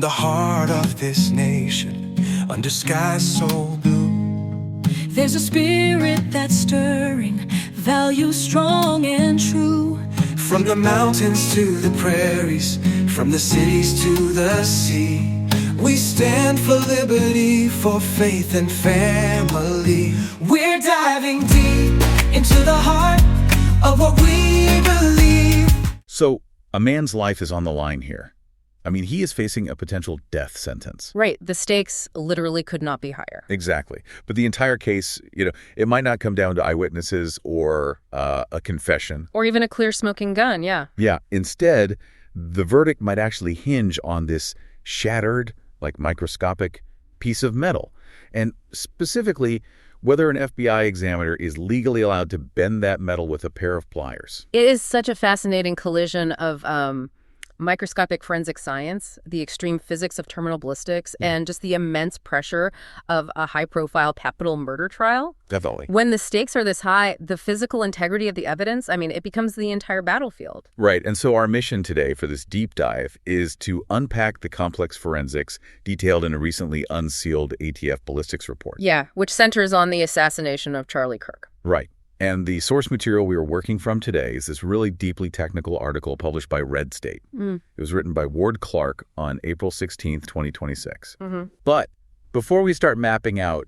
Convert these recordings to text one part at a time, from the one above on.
the heart of this nation, under skies so blue, there's a spirit that's stirring, values strong and true. from the mountains to the prairies, from the cities to the sea, we stand for liberty, for faith and family. We're diving deep into the heart of what we believe. So, a man's life is on the line here. I mean, he is facing a potential death sentence. Right. The stakes literally could not be higher. Exactly. But the entire case, it might not come down to eyewitnesses or a confession. Or even a clear smoking gun, yeah. Yeah. Instead, the verdict might actually hinge on this shattered, like microscopic piece of metal. And specifically, whether an FBI examiner is legally allowed to bend that metal with a pair of pliers. It is such a fascinating collision of microscopic forensic science, the extreme physics of terminal ballistics, and just the immense pressure of a high-profile capital murder trial. Definitely. When the stakes are this high, the physical integrity of the evidence, it becomes the entire battlefield. Right. And so our mission today for this deep dive is to unpack the complex forensics detailed in a recently unsealed ATF ballistics report. Yeah, which centers on the assassination of Charlie Kirk. Right. And the source material we are working from today is this really deeply technical article published by Red State. It was written by Ward Clark on April 16th, 2026. But before we start mapping out,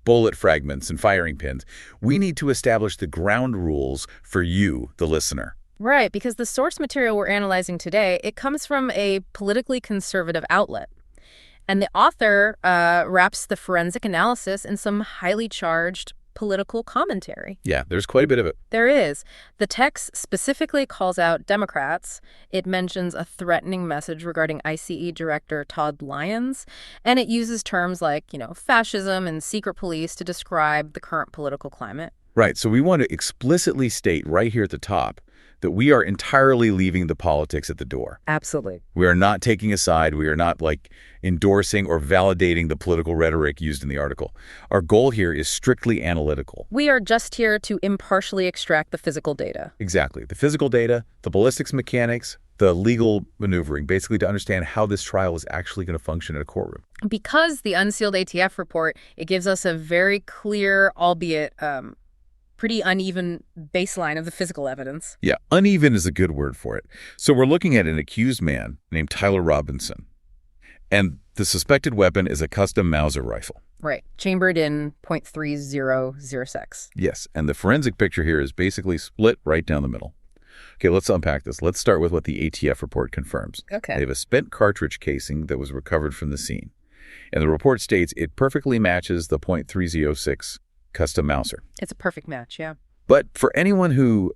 bullet fragments and firing pins, we need to establish the ground rules for you, the listener. Right, because the source material we're analyzing today, it comes from a politically conservative outlet. And the author wraps the forensic analysis in some highly charged political commentary. Yeah, there's quite a bit of it. There is. The text specifically calls out Democrats. It mentions a threatening message regarding ICE Director Todd Lyons, and it uses terms like, fascism and secret police to describe the current political climate. Right, so we want to explicitly state right here at the top that we are entirely leaving the politics at the door. Absolutely. We are not taking a side. We are not endorsing or validating the political rhetoric used in the article. Our goal here is strictly analytical. We are just here to impartially extract the physical data. Exactly. The physical data, the ballistics mechanics, the legal maneuvering, basically to understand how this trial is actually going to function in a courtroom. Because the unsealed ATF report, it gives us a very clear, albeit pretty uneven baseline of the physical evidence. Yeah, uneven is a good word for it. So we're looking at an accused man named Tyler Robinson. And the suspected weapon is a custom Mauser rifle. Right, chambered in .3006. Yes, and the forensic picture here is basically split right down the middle. Okay, let's unpack this. Let's start with what the ATF report confirms. Okay. They have a spent cartridge casing that was recovered from the scene. And the report states it perfectly matches the .3006 custom Mauser. It's a perfect match, yeah. But for anyone who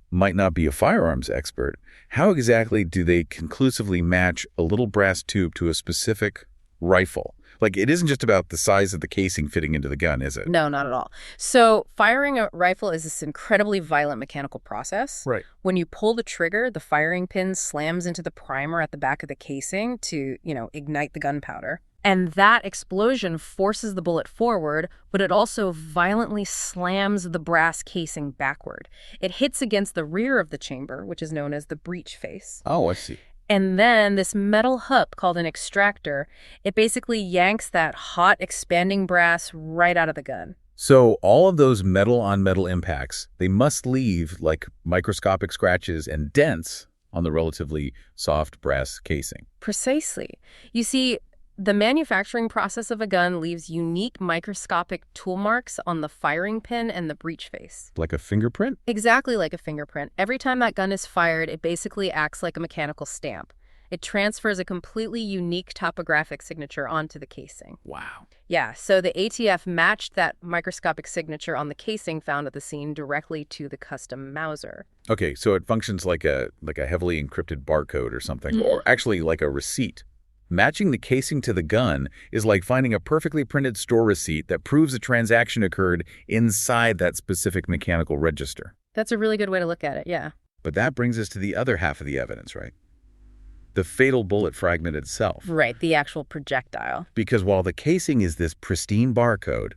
might not be a firearms expert, how exactly do they conclusively match a little brass tube to a specific rifle? It isn't just about the size of the casing fitting into the gun, is it? No, not at all. So firing a rifle is this incredibly violent mechanical process. Right. When you pull the trigger, the firing pin slams into the primer at the back of the casing to, ignite the gunpowder. And that explosion forces the bullet forward, but it also violently slams the brass casing backward. It hits against the rear of the chamber, which is known as the breech face. Oh, I see. And then this metal hook called an extractor, it basically yanks that hot, expanding brass right out of the gun. So all of those metal-on-metal impacts, they must leave microscopic scratches and dents on the relatively soft brass casing. Precisely. You see, the manufacturing process of a gun leaves unique microscopic tool marks on the firing pin and the breech face. Like a fingerprint? Exactly like a fingerprint. Every time that gun is fired, it basically acts like a mechanical stamp. It transfers a completely unique topographic signature onto the casing. Wow. Yeah, so the ATF matched that microscopic signature on the casing found at the scene directly to the custom Mauser. Okay, so it functions like a heavily encrypted barcode or something, or actually like a receipt. Matching the casing to the gun is like finding a perfectly printed store receipt that proves a transaction occurred inside that specific mechanical register. That's a really good way to look at it, yeah. But that brings us to the other half of the evidence, right? The fatal bullet fragment itself. Right, the actual projectile. Because while the casing is this pristine barcode,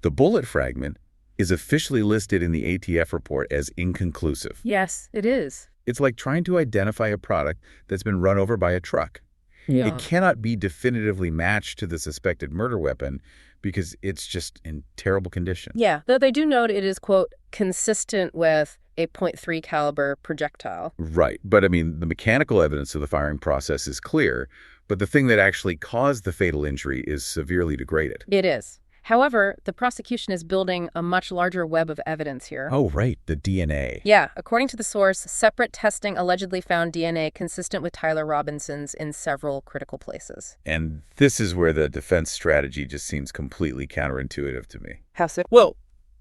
the bullet fragment is officially listed in the ATF report as inconclusive. Yes, it is. It's like trying to identify a product that's been run over by a truck. It cannot be definitively matched to the suspected murder weapon because it's just in terrible condition. Yeah, though they do note it is, quote, consistent with a .3 caliber projectile. Right. But, I mean, the mechanical evidence of the firing process is clear, but the thing that actually caused the fatal injury is severely degraded. It is. However, the prosecution is building a much larger web of evidence here. Oh, right, the DNA. Yeah, according to the source, separate testing allegedly found DNA consistent with Tyler Robinson's in several critical places. And this is where the defense strategy just seems completely counterintuitive to me. How so? Well,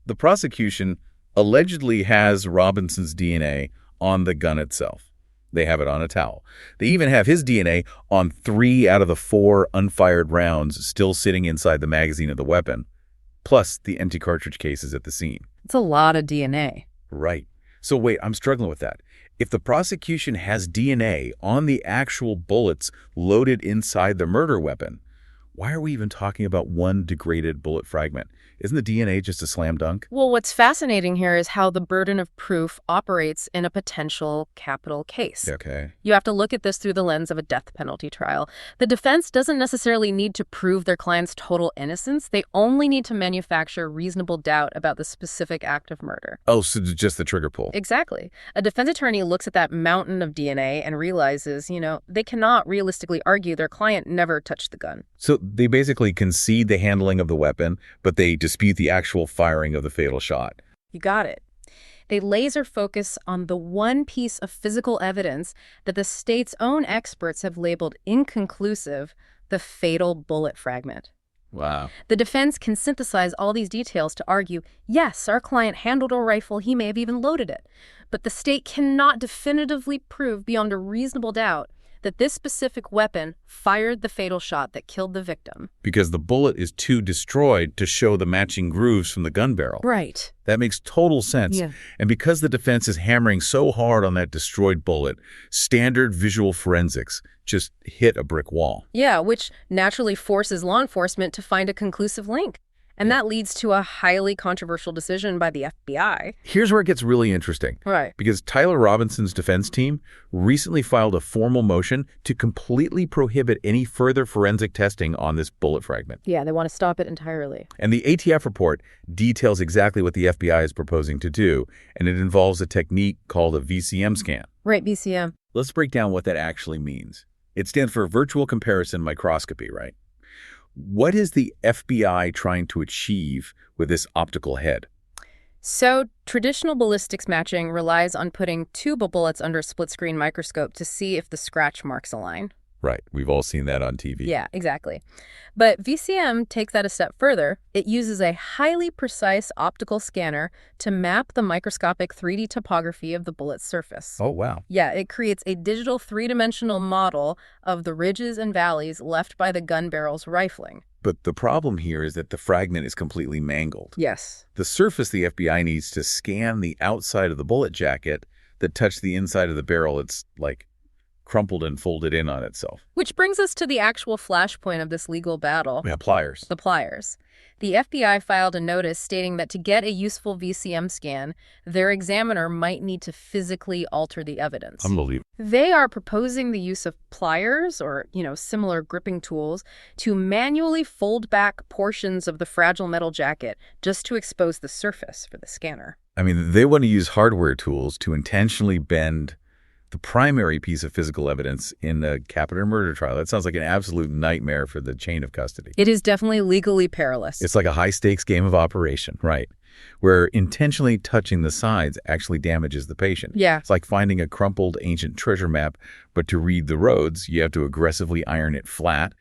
the prosecution allegedly has Robinson's DNA on the gun itself. They have it on a towel. They even have his DNA on 3 out of the 4 unfired rounds still sitting inside the magazine of the weapon, plus the empty cartridge cases at the scene. It's a lot of DNA. Right. So wait, I'm struggling with that. If the prosecution has DNA on the actual bullets loaded inside the murder weapon, why are we even talking about one degraded bullet fragment? Isn't the DNA just a slam dunk? Well, what's fascinating here is how the burden of proof operates in a potential capital case. Okay. You have to look at this through the lens of a death penalty trial. The defense doesn't necessarily need to prove their client's total innocence. They only need to manufacture reasonable doubt about the specific act of murder. Oh, so just the trigger pull. Exactly. A defense attorney looks at that mountain of DNA and realizes, they cannot realistically argue their client never touched the gun. So they basically concede the handling of the weapon, but they dispute the actual firing of the fatal shot. You got it. They laser focus on the one piece of physical evidence that the state's own experts have labeled inconclusive, the fatal bullet fragment. Wow. The defense can synthesize all these details to argue, yes, our client handled a rifle, he may have even loaded it. But the state cannot definitively prove beyond a reasonable doubt that this specific weapon fired the fatal shot that killed the victim. Because the bullet is too destroyed to show the matching grooves from the gun barrel. Right. That makes total sense. Yeah. And because the defense is hammering so hard on that destroyed bullet, standard visual forensics just hit a brick wall. Yeah, which naturally forces law enforcement to find a conclusive link. And that leads to a highly controversial decision by the FBI. Here's where it gets really interesting. Right. Because Tyler Robinson's defense team recently filed a formal motion to completely prohibit any further forensic testing on this bullet fragment. Yeah, they want to stop it entirely. And the ATF report details exactly what the FBI is proposing to do, and it involves a technique called a VCM scan. Right, VCM. Let's break down what that actually means. It stands for virtual comparison microscopy, right? What is the FBI trying to achieve with this optical head? So, traditional ballistics matching relies on putting two bullets under a split-screen microscope to see if the scratch marks align. Right. We've all seen that on TV. Yeah, exactly. But VCM takes that a step further. It uses a highly precise optical scanner to map the microscopic 3D topography of the bullet's surface. Oh, wow. Yeah, it creates a digital three-dimensional model of the ridges and valleys left by the gun barrel's rifling. But the problem here is that the fragment is completely mangled. Yes. The surface the FBI needs to scan the outside of the bullet jacket that touched the inside of the barrel, it's like crumpled and folded in on itself. Which brings us to the actual flashpoint of this legal battle. Yeah, pliers. The pliers. The FBI filed a notice stating that to get a useful VCM scan, their examiner might need to physically alter the evidence. Unbelievable. They are proposing the use of pliers or, similar gripping tools to manually fold back portions of the fragile metal jacket just to expose the surface for the scanner. I mean, they want to use hardware tools to intentionally bend the primary piece of physical evidence in a capital murder trial. That sounds like an absolute nightmare for the chain of custody. It is definitely legally perilous. It's like a high-stakes game of operation, right, where intentionally touching the sides actually damages the patient. Yeah. It's like finding a crumpled ancient treasure map, but to read the roads, you have to aggressively iron it flat.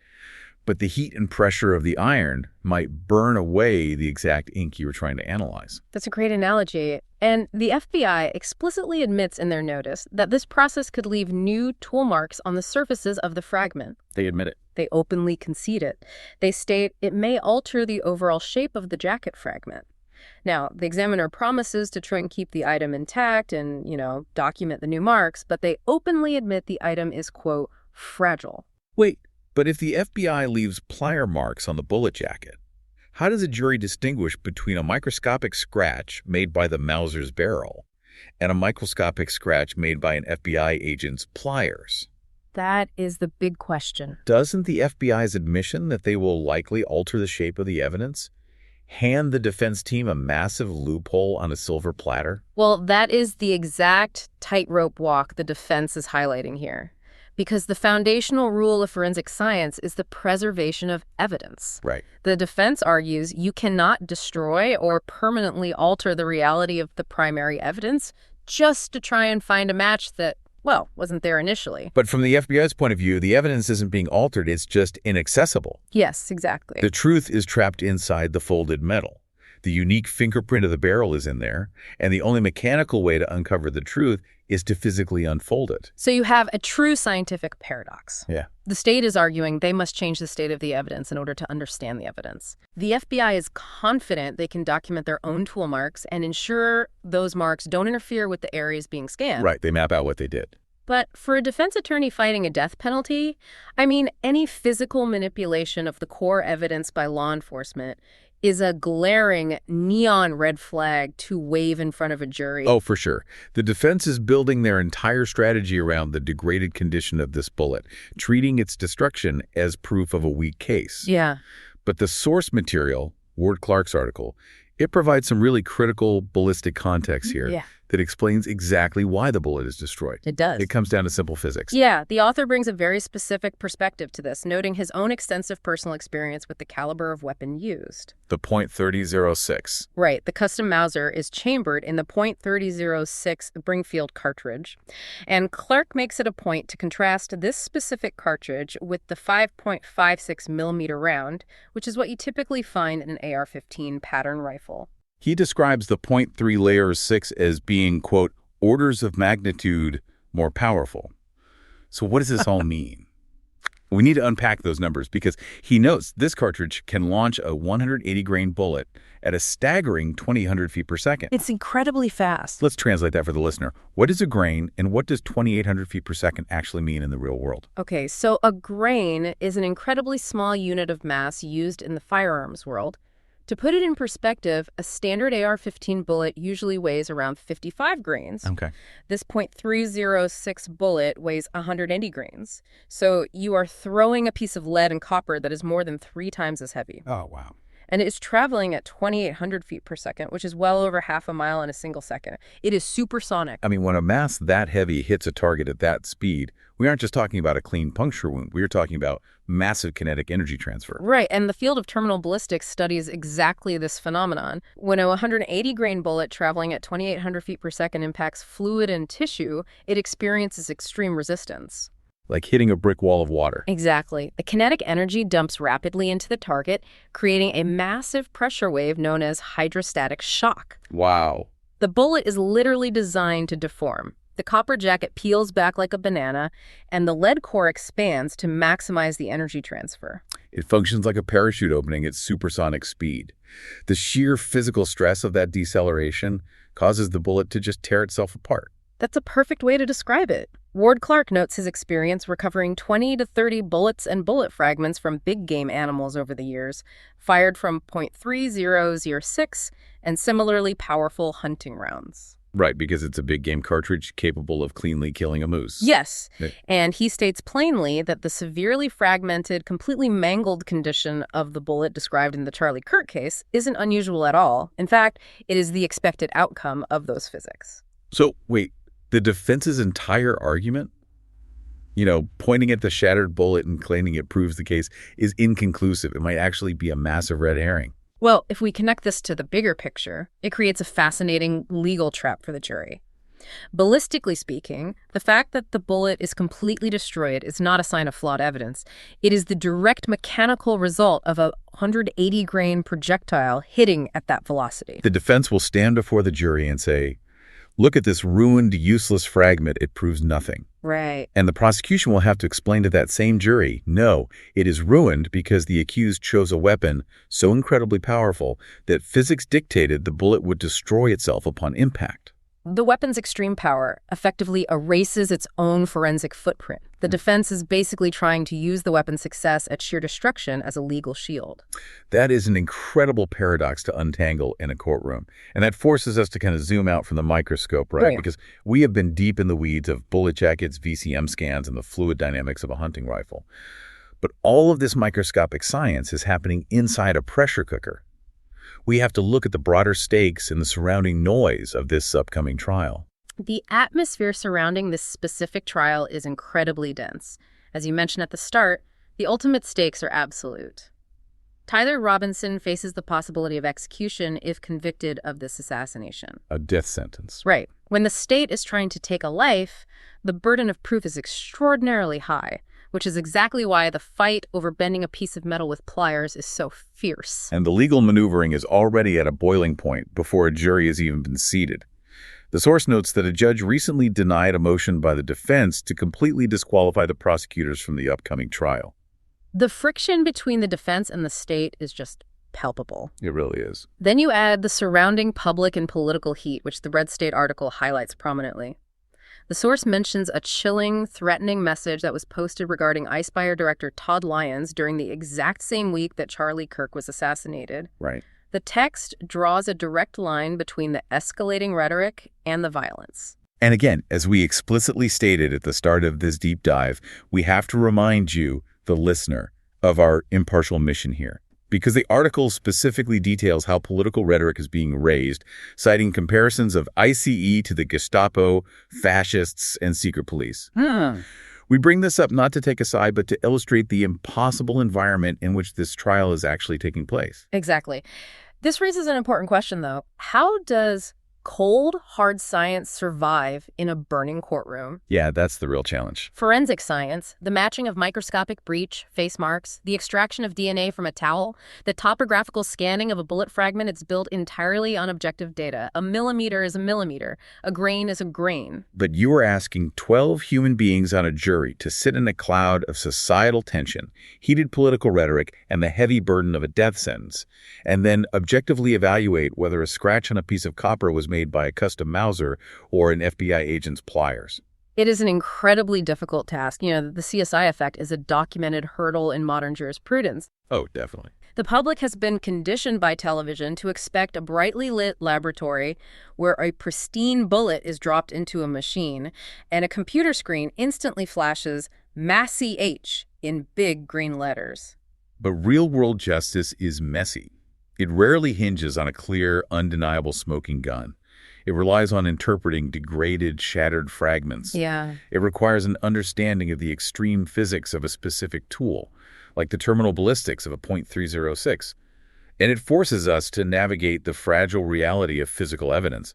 But the heat and pressure of the iron might burn away the exact ink you were trying to analyze. That's a great analogy. And the FBI explicitly admits in their notice that this process could leave new tool marks on the surfaces of the fragment. They admit it. They openly concede it. They state it may alter the overall shape of the jacket fragment. Now, the examiner promises to try and keep the item intact and, document the new marks, but they openly admit the item is, quote, fragile. Wait. But if the FBI leaves plier marks on the bullet jacket, how does a jury distinguish between a microscopic scratch made by the Mauser's barrel and a microscopic scratch made by an FBI agent's pliers? That is the big question. Doesn't the FBI's admission that they will likely alter the shape of the evidence hand the defense team a massive loophole on a silver platter? Well, that is the exact tightrope walk the defense is highlighting here. Because the foundational rule of forensic science is the preservation of evidence. Right. The defense argues you cannot destroy or permanently alter the reality of the primary evidence just to try and find a match that, well, wasn't there initially. But from the FBI's point of view, the evidence isn't being altered, it's just inaccessible. Yes, exactly. The truth is trapped inside the folded metal. The unique fingerprint of the barrel is in there, and the only mechanical way to uncover the truth is to physically unfold it. So you have a true scientific paradox. Yeah. The state is arguing they must change the state of the evidence in order to understand the evidence. The FBI is confident they can document their own tool marks and ensure those marks don't interfere with the areas being scanned. Right, they map out what they did. But for a defense attorney fighting a death penalty, I mean, any physical manipulation of the core evidence by law enforcement is a glaring neon red flag to wave in front of a jury. Oh, for sure. The defense is building their entire strategy around the degraded condition of this bullet, treating its destruction as proof of a weak case. Yeah. But the source material, Ward Clark's article, it provides some really critical ballistic context here that explains exactly why the bullet is destroyed. It does. It comes down to simple physics. Yeah, the author brings a very specific perspective to this, noting his own extensive personal experience with the caliber of weapon used. The .3006. Right, the custom Mauser is chambered in the .3006 Springfield cartridge, and Clark makes it a point to contrast this specific cartridge with the 5.56 millimeter round, which is what you typically find in an AR-15 pattern rifle. He describes the .3 layer 6 as being, quote, orders of magnitude more powerful. So what does this all mean? We need to unpack those numbers because he notes this cartridge can launch a 180-grain bullet at a staggering 2,800 feet per second. It's incredibly fast. Let's translate that for the listener. What is a grain and what does 2,800 feet per second actually mean in the real world? Okay, so a grain is an incredibly small unit of mass used in the firearms world. To put it in perspective, a standard AR-15 bullet usually weighs around 55 grains. Okay. This .306 bullet weighs 180 grains. So you are throwing a piece of lead and copper that is more than 3 times as heavy. Oh, wow. And it is traveling at 2,800 feet per second, which is well over half a mile in a single second. It is supersonic. I mean, when a mass that heavy hits a target at that speed, we aren't just talking about a clean puncture wound. We're talking about massive kinetic energy transfer. Right, and the field of terminal ballistics studies exactly this phenomenon. When a 180-grain bullet traveling at 2,800 feet per second impacts fluid and tissue, it experiences extreme resistance. Like hitting a brick wall of water. Exactly. The kinetic energy dumps rapidly into the target, creating a massive pressure wave known as hydrostatic shock. Wow. The bullet is literally designed to deform. The copper jacket peels back like a banana, and the lead core expands to maximize the energy transfer. It functions like a parachute opening at supersonic speed. The sheer physical stress of that deceleration causes the bullet to just tear itself apart. That's a perfect way to describe it. Ward Clark notes his experience recovering 20 to 30 bullets and bullet fragments from big game animals over the years, fired from .3006 and similarly powerful hunting rounds. Right, because it's a big game cartridge capable of cleanly killing a moose. Yes, Yeah. and he states plainly that the severely fragmented, completely mangled condition of the bullet described in the Charlie Kirk case isn't unusual at all. In fact, it is the expected outcome of those physics. So, wait, the defense's entire argument, pointing at the shattered bullet and claiming it proves the case, is inconclusive. It might actually be a massive red herring. Well, if we connect this to the bigger picture, it creates a fascinating legal trap for the jury. Ballistically speaking, the fact that the bullet is completely destroyed is not a sign of flawed evidence. It is the direct mechanical result of a 180-grain projectile hitting at that velocity. The defense will stand before the jury and say, look at this ruined, useless fragment. It proves nothing. Right. And the prosecution will have to explain to that same jury, no, it is ruined because the accused chose a weapon so incredibly powerful that physics dictated the bullet would destroy itself upon impact. The weapon's extreme power effectively erases its own forensic footprint. The defense is basically trying to use the weapon's success at sheer destruction as a legal shield. That is an incredible paradox to untangle in a courtroom. And that forces us to kind of zoom out from the microscope, right? Because we have been deep in the weeds of bullet jackets, VCM scans, and the fluid dynamics of a hunting rifle. But all of this microscopic science is happening inside a pressure cooker. We have to look at the broader stakes and the surrounding noise of this upcoming trial. The atmosphere surrounding this specific trial is incredibly dense. As you mentioned at the start, the ultimate stakes are absolute. Tyler Robinson faces the possibility of execution if convicted of this assassination. A death sentence. Right. When the state is trying to take a life, the burden of proof is extraordinarily high, which is exactly why the fight over bending a piece of metal with pliers is so fierce. And the legal maneuvering is already at a boiling point before a jury has even been seated. The source notes that a judge recently denied a motion by the defense to completely disqualify the prosecutors from the upcoming trial. The friction between the defense and the state is just palpable. It really is. Then you add the surrounding public and political heat, which the Red State article highlights prominently. The source mentions a chilling, threatening message that was posted regarding iSpire director Todd Lyons during the exact same week that Charlie Kirk was assassinated. Right. The text draws a direct line between the escalating rhetoric and the violence. And again, as we explicitly stated at the start of this deep dive, we have to remind you, the listener, of our impartial mission here. Because the article specifically details how political rhetoric is being raised, citing comparisons of ICE to the Gestapo, fascists, and secret police. We bring this up not to take a side, but to illustrate the impossible environment in which this trial is actually taking place. Exactly. This raises an important question, though. How does cold, hard science survive in a burning courtroom? Yeah, that's the real challenge. Forensic science, the matching of microscopic breach, face marks, the extraction of DNA from a towel, the topographical scanning of a bullet fragment, it's built entirely on objective data. A millimeter is a millimeter. A grain is a grain. But you are asking 12 human beings on a jury to sit in a cloud of societal tension, heated political rhetoric, and the heavy burden of a death sentence, and then objectively evaluate whether a scratch on a piece of copper was made by a custom Mauser or an FBI agent's pliers. It is an incredibly difficult task. You know, the CSI effect is a documented hurdle in modern jurisprudence. Oh, definitely. The public has been conditioned by television to expect a brightly lit laboratory where a pristine bullet is dropped into a machine and a computer screen instantly flashes Massey H in big green letters. But real-world justice is messy. It rarely hinges on a clear, undeniable smoking gun. It relies on interpreting degraded, shattered fragments. Yeah. It requires an understanding of the extreme physics of a specific tool, like the terminal ballistics of a .306. And it forces us to navigate the fragile reality of physical evidence,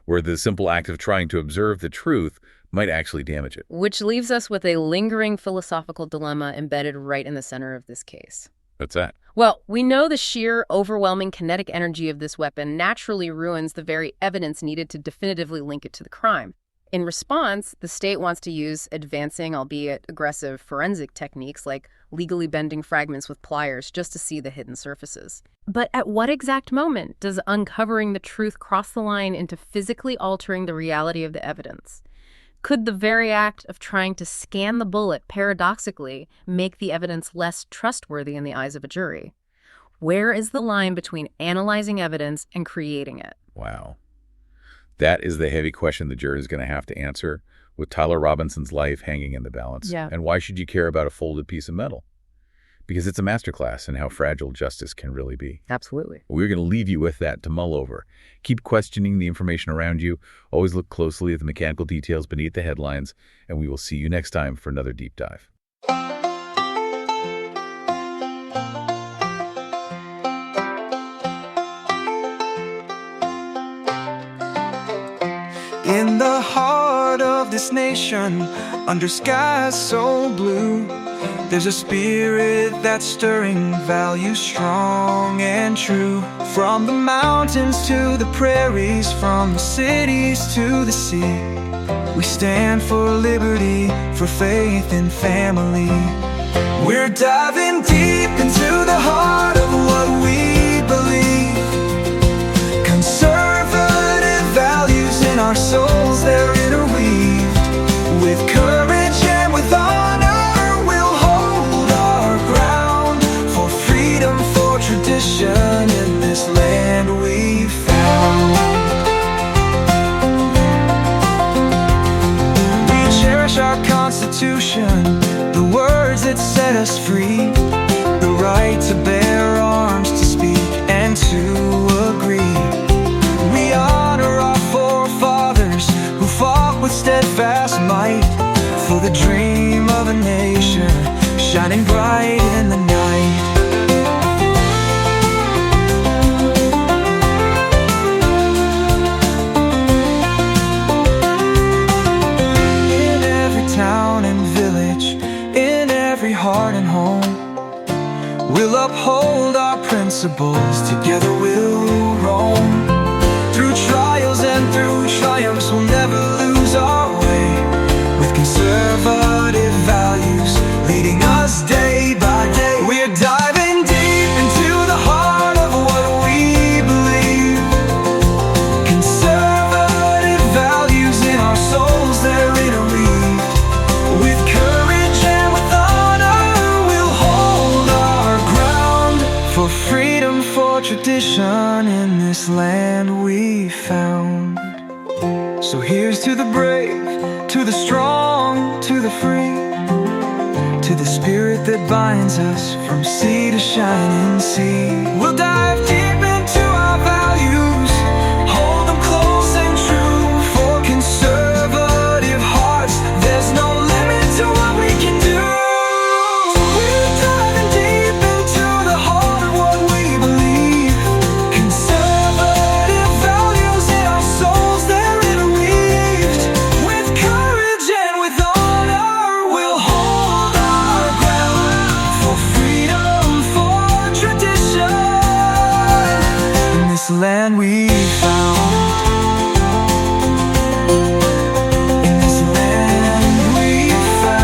where the simple act of trying to observe the truth might actually damage it. Which leaves us with a lingering philosophical dilemma embedded right in the center of this case. What's that? Well, we know the sheer, overwhelming kinetic energy of this weapon naturally ruins the very evidence needed to definitively link it to the crime. In response, the state wants to use advancing, albeit aggressive, forensic techniques like legally bending fragments with pliers just to see the hidden surfaces. But at what exact moment does uncovering the truth cross the line into physically altering the reality of the evidence? Could the very act of trying to scan the bullet paradoxically make the evidence less trustworthy in the eyes of a jury? Where is the line between analyzing evidence and creating it? Wow. That is the heavy question the jury is going to have to answer, with Tyler Robinson's life hanging in the balance. Yeah. And why should you care about a folded piece of metal? Because it's a masterclass in how fragile justice can really be. Absolutely. We're going to leave you with that to mull over. Keep questioning the information around you. Always look closely at the mechanical details beneath the headlines, and we will see you next time for another deep dive. In the heart of this nation, under skies so blue, there's a spirit that's stirring, values strong and true. From the mountains to the prairies, from the cities to the sea, we stand for liberty, for faith and family. We're diving deep into the heart of what we believe. Conservative values in our our souls they're interweaved. With courage and with honor, we'll hold our ground for freedom, for tradition in this land we found. We cherish our Constitution, the words that set us free, the right to bear arms, to speak and to agree. We honor our forefathers who fought with steadfast might for the dream of a nation shining bright in the night. In every town and village, in every heart and home, we'll uphold our principles, together we'll roam. Through trials and through triumphs, we'll never lose our way, with conservative values leading us day by day. We're diving deep into the heart of what we believe. Conservative values in our souls, they're interweaved. With courage and with honor, we'll hold our ground for freedom, for tradition in this land we found. So here's to the brave, to the strong, to the free, to the spirit that binds us from sea to shining sea. We'll dive deep into our values, hold them close and true. For conservative hearts, there's no limit to what we can do. We're diving deep into the heart of what we believe. Conservative values in our souls, they're interweaved. With courage and with honor, we'll hold our ground for freedom, for tradition in this land we found. In this land we found.